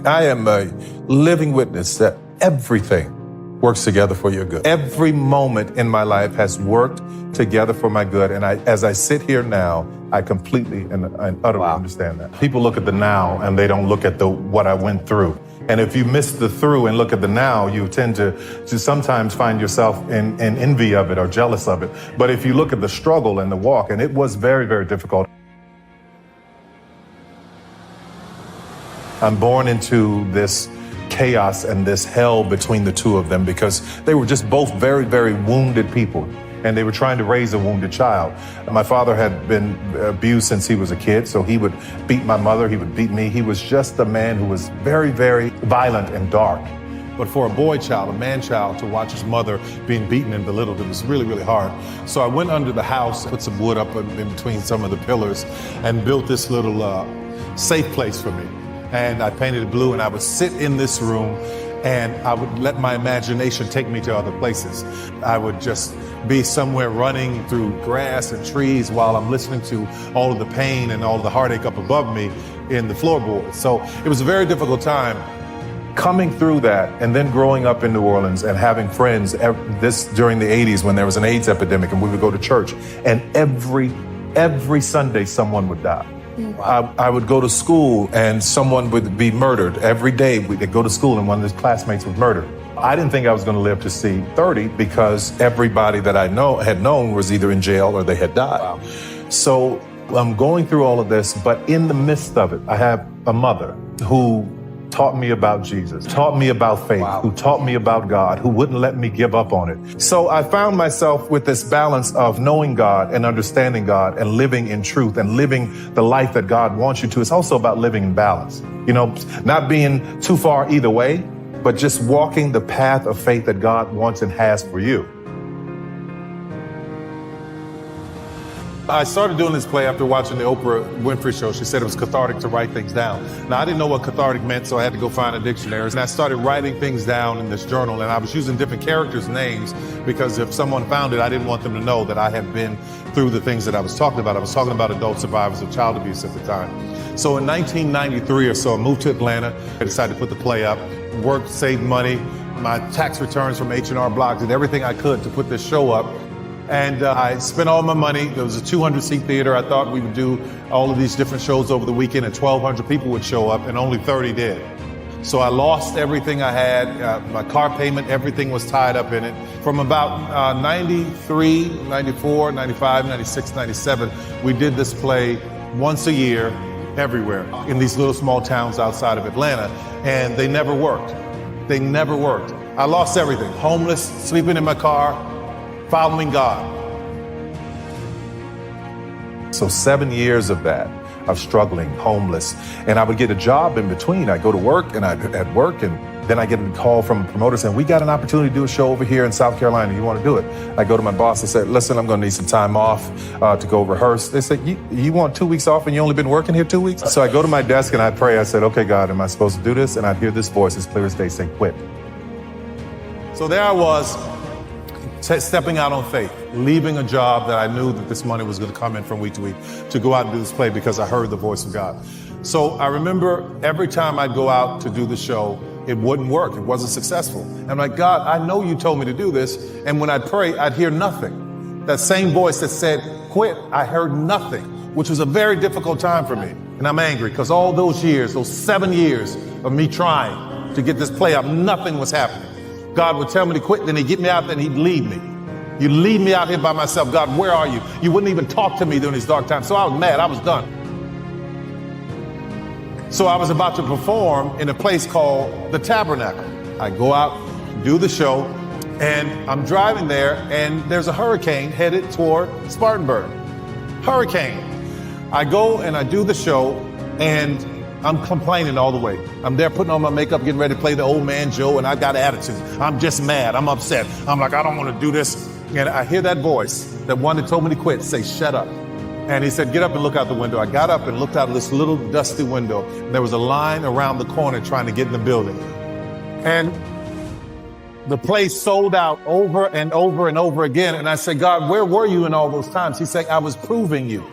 I am a living witness that everything works together for your good. Every moment in my life has worked together for my good. And as I sit here now, I completely and utterly understand that. People look at the now and they don't look at what I went through. And if you miss the through and look at the now, you tend to sometimes find yourself in envy of it or jealous of it. But if you look at the struggle and the walk, and it was very, very difficult. I'm born into this chaos and this hell between the two of them because they were just both very, very wounded people. And they were trying to raise a wounded child. My father had been abused since he was a kid, so he would beat my mother, he would beat me. He was just a man who was very, very violent and dark. But for a boy child, a man child, to watch his mother being beaten and belittled, it was really, really hard. So I went under the house, put some wood up in between some of the pillars, and built this little safe place for me. And I painted it blue, and I would sit in this room, and I would let my imagination take me to other places. I would just be somewhere running through grass and trees while I'm listening to all of the pain and all of the heartache up above me in the floorboards. So it was a very difficult time coming through that, and then growing up in New Orleans and having friends during the 80s when there was an AIDS epidemic, and we would go to church, and every Sunday someone would die. Wow. I would go to school and someone would be murdered. Every day we'd go to school and one of his classmates was murdered. I didn't think I was going to live to see 30 because everybody that I had known was either in jail or they had died. Wow. So I'm going through all of this, but in the midst of it, I have a mother who taught me about Jesus, taught me about faith, who taught me about God, who wouldn't let me give up on it. So I found myself with this balance of knowing God and understanding God and living in truth and living the life that God wants you to. It's also about living in balance, not being too far either way, but just walking the path of faith that God wants and has for you. I started doing this play after watching the Oprah Winfrey show. She said it was cathartic to write things down. Now, I didn't know what cathartic meant, so I had to go find a dictionary. And I started writing things down in this journal, and I was using different characters' names because if someone found it, I didn't want them to know that I had been through the things that I was talking about. I was talking about adult survivors of child abuse at the time. So in 1993 or so, I moved to Atlanta. I decided to put the play up, worked, saved money. My tax returns from H&R Block, did everything I could to put this show up. And I spent all my money. There was a 200-seat theater. I thought we would do all of these different shows over the weekend and 1,200 people would show up, and only 30 did. So I lost everything I had. My car payment, everything was tied up in it. From about 93, 94, 95, 96, 97, we did this play once a year, everywhere, in these little small towns outside of Atlanta, and they never worked. They never worked. I lost everything. Homeless, sleeping in my car, following God. So 7 years of that, of struggling, homeless, and I would get a job in between. I'd go to work and I'd work, and then I get a call from a promoter saying, we got an opportunity to do a show over here in South Carolina. You want to do it? I go to my boss and say, listen, I'm going to need some time off to go rehearse. They said, you want 2 weeks off and you only been working here 2 weeks? So I go to my desk and I pray. I said, okay, God, am I supposed to do this? And I'd hear this voice as clear as day say, quit. So there I was, stepping out on faith, leaving a job that I knew that this money was going to come in from week to week to go out and do this play because I heard the voice of God. So I remember every time I'd go out to do the show, it wouldn't work. It wasn't successful. And I'm like, God, I know you told me to do this. And when I'd pray, I'd hear nothing. That same voice that said, quit, I heard nothing, which was a very difficult time for me. And I'm angry because all those years, those 7 years of me trying to get this play up, nothing was happening. God would tell me to quit, then he'd get me out, then he'd leave me. You leave me out here by myself. God, where are you? You wouldn't even talk to me during these dark times. So I was mad. I was done. So I was about to perform in a place called the Tabernacle. I go out, do the show, and I'm driving there, and there's a hurricane headed toward Spartanburg. Hurricane. I go and I do the show, and I'm complaining all the way. I'm there putting on my makeup, getting ready to play the old man Joe, and I got attitude. I'm just mad. I'm upset. I'm like, I don't want to do this. And I hear that voice, that one that told me to quit, say, shut up. And he said, get up and look out the window. I got up and looked out of this little dusty window. And there was a line around the corner trying to get in the building. And the place sold out over and over and over again. And I said, God, where were you in all those times? He said, I was proving you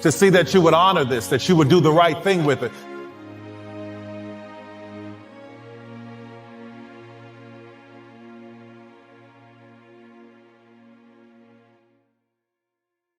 to see that you would honor this, that you would do the right thing with it,